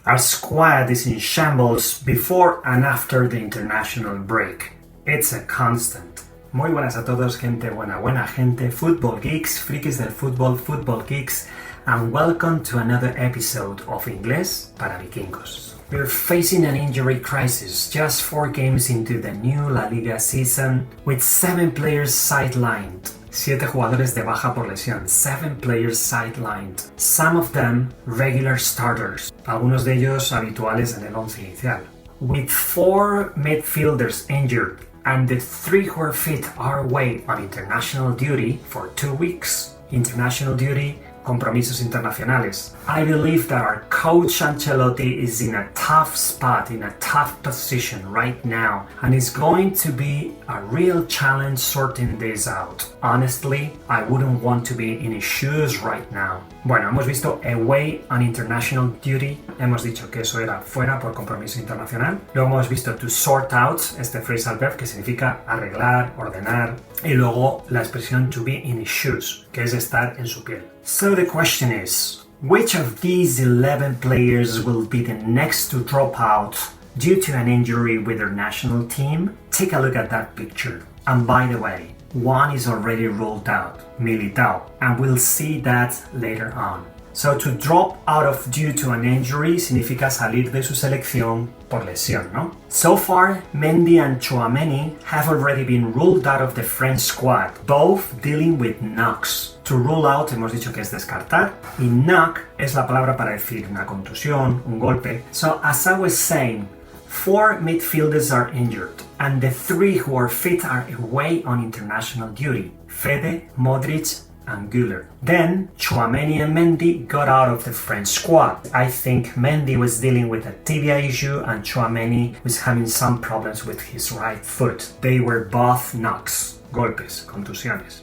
Our squad is in shambles before and after the international break. It's a constant. Muy buenas a todos, gente buena gente, football geeks, frikis del fútbol, football geeks, and welcome to another episode of Inglés para Vikingos. We're facing an injury crisis just 4 games into the new La Liga season with 7 players sidelined. 7 jugadores de baja por lesión, 7 players sidelined. Some of them regular starters, algunos de ellos habituales en el 11 inicial. With 4 midfielders injured and the 3 who are fit are away on international duty for 2 weeks. International duty, compromisos internacionales. I believe that our coach Ancelotti is in a tough spot, in a tough position right now, and it's going to be a real challenge sorting this out. Honestly, I wouldn't want to be in his shoes right now. Bueno, hemos visto away on international duty, hemos dicho que eso era fuera por compromiso internacional. Luego hemos visto to sort out, este phrasal verb que significa arreglar, ordenar, y luego la expresión to be in his shoes, que es estar en su piel. So the question is, which of these 11 players will be the next to drop out due to an injury with their national team? Take a look at that picture. And by the way, one is already ruled out, Militao, and we'll see that later on. So to drop out of due to an injury significa salir de su selección por lesión, ¿no? So far, Mendy and Tchouaméni have already been ruled out of the French squad, both dealing with knocks. To rule out hemos dicho que es descartar, y knock es la palabra para decir una contusión, un golpe. So as I was saying, 4 midfielders are injured, and the 3 who are fit are away on international duty. Fede, Modric, and Güler. Then, Tchouaméni and Mendy got out of the French squad. I think Mendy was dealing with a tibia issue and Tchouaméni was having some problems with his right foot. They were both knocks, golpes, contusiones.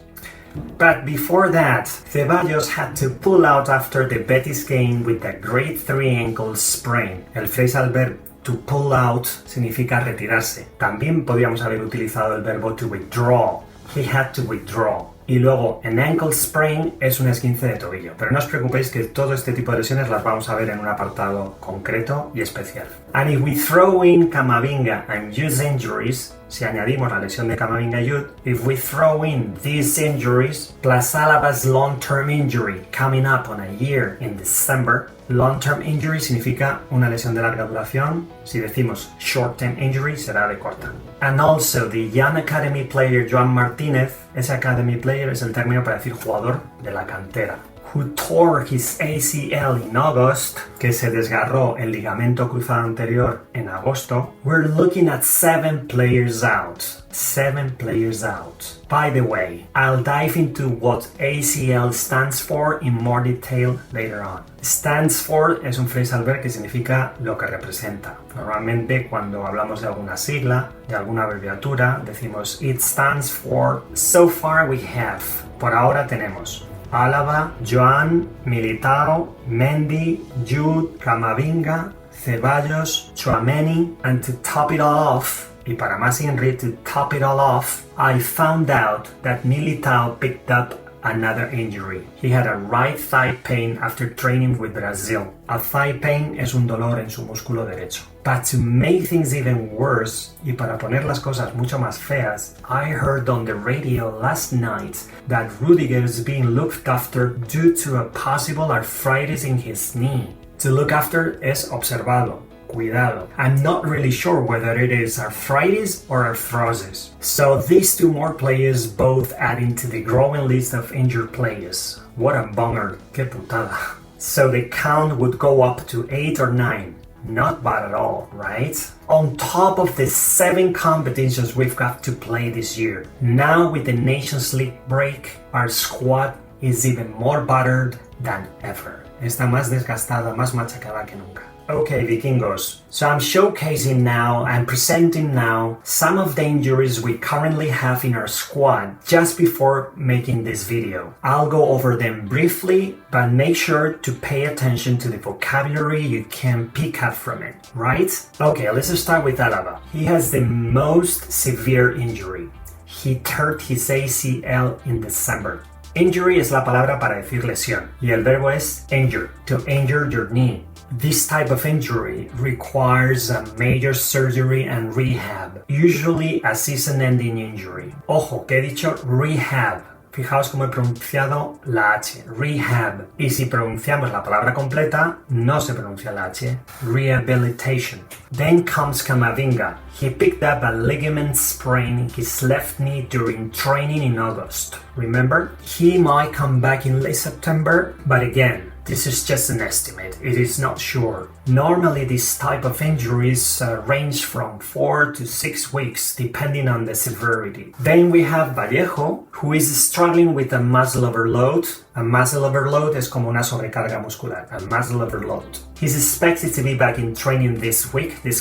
But before that, Ceballos had to pull out after the Betis game with a grade 3 ankle sprain. El phrasal verb to pull out significa retirarse. También podríamos haber utilizado el verbo to withdraw. He had to withdraw. Y luego, an ankle sprain es un esguince de tobillo. Pero no os preocupéis que todo este tipo de lesiones las vamos a ver en un apartado concreto y especial. And if we throw in Camavinga and Jude's injuries, si añadimos la lesión de Camavinga y Jude, if we throw in these injuries, plus Alaba's long-term injury coming up on a year in December, long-term injury significa una lesión de larga duración. Si decimos short-term injury, será de corta. And also the young academy player Joan Martínez, ese academy player es el término para decir jugador de la cantera, who tore his ACL in August, que se desgarró el ligamento cruzado anterior en agosto. We're looking at 7 players out. 7 players out. By the way, I'll dive into what ACL stands for in more detail later on. Stands for es un phrasal verb que significa lo que representa. Normalmente cuando hablamos de alguna sigla, de alguna abreviatura, decimos it stands for. So far we have. Por ahora tenemos Alaba, Joan, Militao, Mendy, Jude, Camavinga, Ceballos, Tchouaméni, and to top it all off, y para más Henry, to top it all off, I found out that Militao picked up another injury. He had a right thigh pain after training with Brazil. A thigh pain es un dolor en su músculo derecho. But to make things even worse, y para poner las cosas mucho más feas, I heard on the radio last night that Rudiger is being looked after due to a possible arthritis in his knee. To look after es observado, cuidado. I'm not really sure whether it is arthritis or arthrosis. So these 2 more players both adding to the growing list of injured players. What a bummer, que putada. So the count would go up to 8 or 9. Not bad at all, right? On top of the 7 competitions we've got to play this year. Now with the Nations League break, our squad is even more battered than ever. Está más desgastada, más machacada que nunca. Okay, Vikingos, so I'm showcasing now and presenting now some of the injuries we currently have in our squad just before making this video. I'll go over them briefly, but make sure to pay attention to the vocabulary you can pick up from it, right? Okay, let's start with Alaba. He has the most severe injury. He tore his ACL in December. Injury es la palabra para decir lesión y el verbo es injure, to injure your knee. This type of injury requires a major surgery and rehab, usually a season-ending injury. Ojo, que he dicho rehab. Fijaos cómo he pronunciado la H, rehab. Y si pronunciamos la palabra completa, no se pronuncia la H, rehabilitation. Then comes Camavinga. He picked up a ligament sprain in his left knee during training in August. Remember? He might come back in late September, but again, this is just an estimate, it is not sure. Normally this type of injuries range from 4 to 6 weeks depending on the severity. Then we have Vallejo, who is struggling with a muscle overload. A muscle overload es como una sobrecarga muscular, a muscle overload. He's expected to be back in training this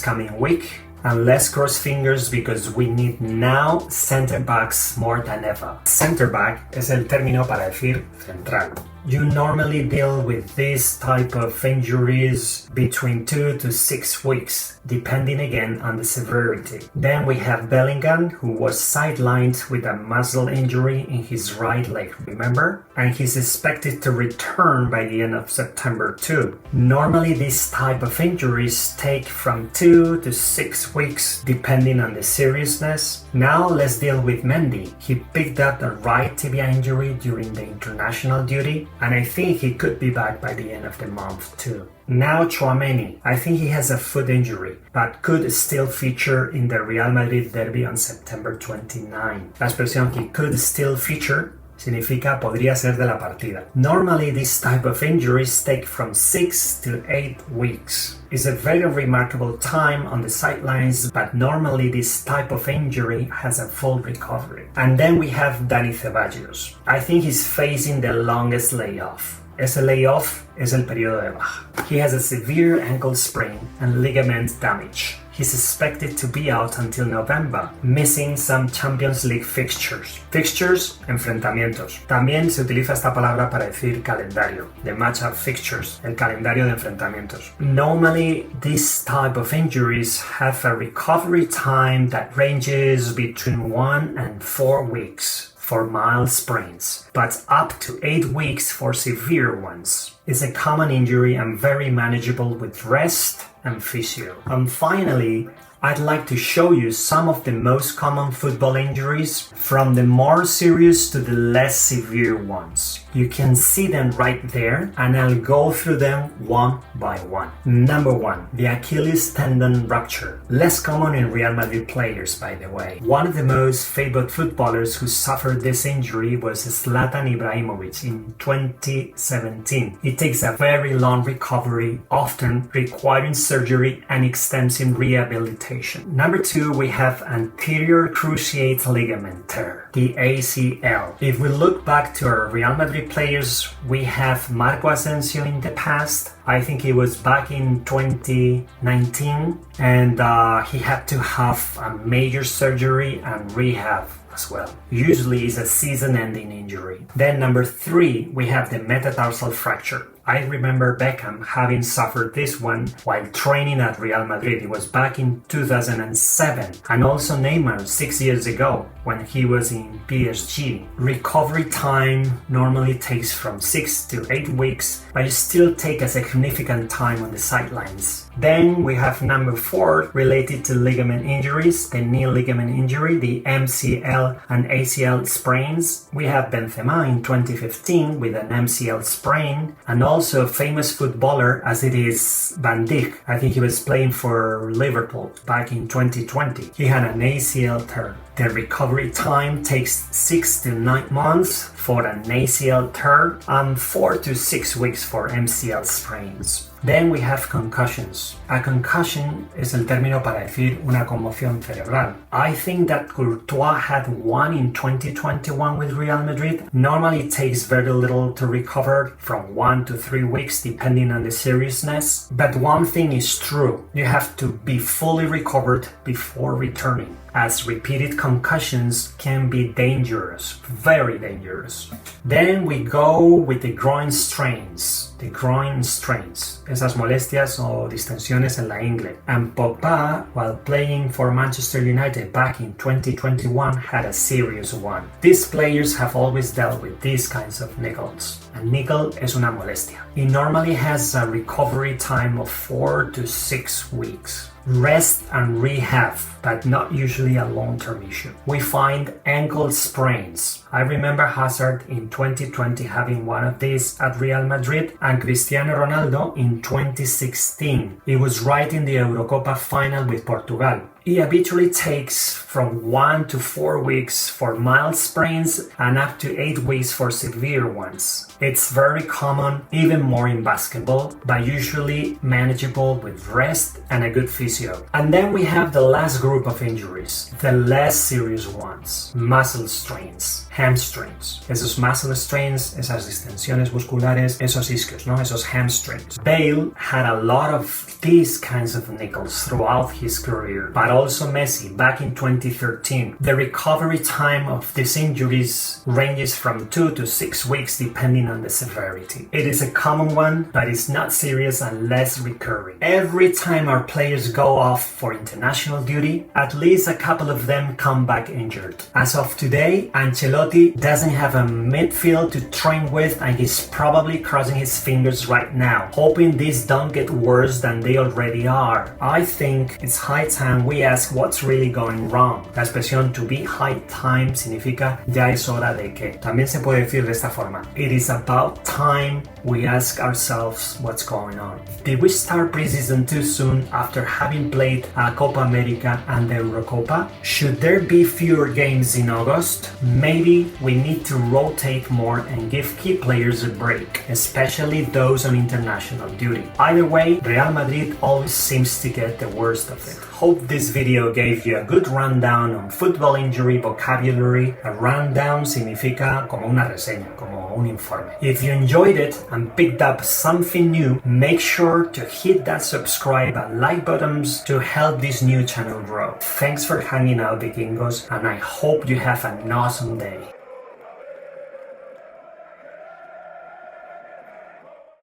coming week. And let's cross fingers because we need now center backs more than ever. Center back es el término para decir central. You normally deal with this type of injuries between 2 to 6 weeks, depending again on the severity. Then we have Bellingham, who was sidelined with a muscle injury in his right leg, remember? And he's expected to return by the end of September too. Normally this type of injuries take from 2 to 6 weeks, depending on the seriousness. Now let's deal with Mendy. He picked up a right tibia injury during the international duty, and I think he could be back by the end of the month too. Now Tchouaméni, I think he has a foot injury, but could still feature in the Real Madrid derby on September 29. La expresión he could still feature significa podría ser de la partida. Normally this type of injuries take from 6 to 8 weeks. It's a very remarkable time on the sidelines, but normally this type of injury has a full recovery. And then we have Dani Ceballos. I think he's facing the longest layoff. Ese layoff es el periodo de baja. He has a severe ankle sprain and ligament damage. He's expected to be out until November, missing some Champions League fixtures. Fixtures, enfrentamientos. También se utiliza esta palabra para decir calendario, the matchup fixtures, el calendario de enfrentamientos. Normally, this type of injuries have a recovery time that ranges between 1 and 4 weeks for mild sprains, but up to 8 weeks for severe ones. It's a common injury and very manageable with rest and physio. And finally, I'd like to show you some of the most common football injuries, from the more serious to the less severe ones. You can see them right there, and I'll go through them one by one. Number 1, the Achilles tendon rupture. Less common in Real Madrid players, by the way. One of the most favored footballers who suffered this injury was Zlatan Ibrahimovic in 2017. It takes a very long recovery, often requiring surgery and extensive rehabilitation. Number 2, we have anterior cruciate ligament tear, the ACL. If we look back to our Real Madrid players, we have Marco Asensio in the past. I think he was back in 2019, and he had to have a major surgery and rehab as well. Usually it's a season-ending injury. Then number 3, we have the metatarsal fracture. I remember Beckham having suffered this one while training at Real Madrid. It was back in 2007. And also Neymar 6 years ago when he was in PSG. Recovery time normally takes from 6 to 8 weeks, but you still take a significant time on the sidelines. Then we have number 4 related to ligament injuries, the knee ligament injury, the MCL and ACL sprains. We have Benzema in 2015 with an MCL sprain, and also a famous footballer as it is Van Dijk. I think he was playing for Liverpool back in 2020. He had an ACL tear. The recovery time takes 6 to 9 months for an ACL tear and 4 to 6 weeks for MCL sprains. Then we have concussions. A concussion es el término para decir una conmoción cerebral. I think that Courtois had one in 2021 with Real Madrid. Normally it takes very little to recover, from 1 to 3 weeks depending on the seriousness. But one thing is true, you have to be fully recovered before returning, as repeated concussions can be dangerous, very dangerous. Then we go with the groin strains. The groin strains, esas molestias o distensiones en la ingle. And Pogba, while playing for Manchester United back in 2021, had a serious one. These players have always dealt with these kinds of niggles. A nickel es una molestia. It normally has a recovery time of 4 to 6 weeks. Rest and rehab, but not usually a long-term issue. We find ankle sprains. I remember Hazard in 2020 having one of these at Real Madrid and Cristiano Ronaldo in 2016. It was right in the Eurocopa final with Portugal. It habitually takes from 1 to 4 weeks for mild sprains and up to 8 weeks for severe ones. It's very common, even more in basketball, but usually manageable with rest and a good physio. And then we have the last group of injuries, the less serious ones, muscle strains, hamstrings. Esos muscle strains, esas distensiones musculares, esos isquios, ¿no? Esos hamstrings. Bale had a lot of these kinds of nickels throughout his career, but also Messi back in 2013. The recovery time of these injuries ranges from 2 to 6 weeks depending on the severity. It is a common one, but it's not serious and less recurring. Every time our players go off for international duty, at least a couple of them come back injured. As of today, Ancelotti doesn't have a midfield to train with and he's probably crossing his fingers right now, hoping these don't get worse than they already are. I think it's high time we ask what's really going wrong. La expresión to be high time significa ya es hora de que. También se puede decir de esta forma. It is about time we ask ourselves what's going on. Did we start preseason too soon after having played Copa America and the Eurocopa? Should there be fewer games in August? Maybe we need to rotate more and give key players a break, especially those on international duty. Either way, Real Madrid always seems to get the worst of it. Hope this video gave you a good rundown on football injury vocabulary. A rundown significa como una reseña, como un informe. If you enjoyed it and picked up something new, make sure to hit that subscribe and like buttons to help this new channel grow. Thanks for hanging out, Vikingos, and I hope you have an awesome day.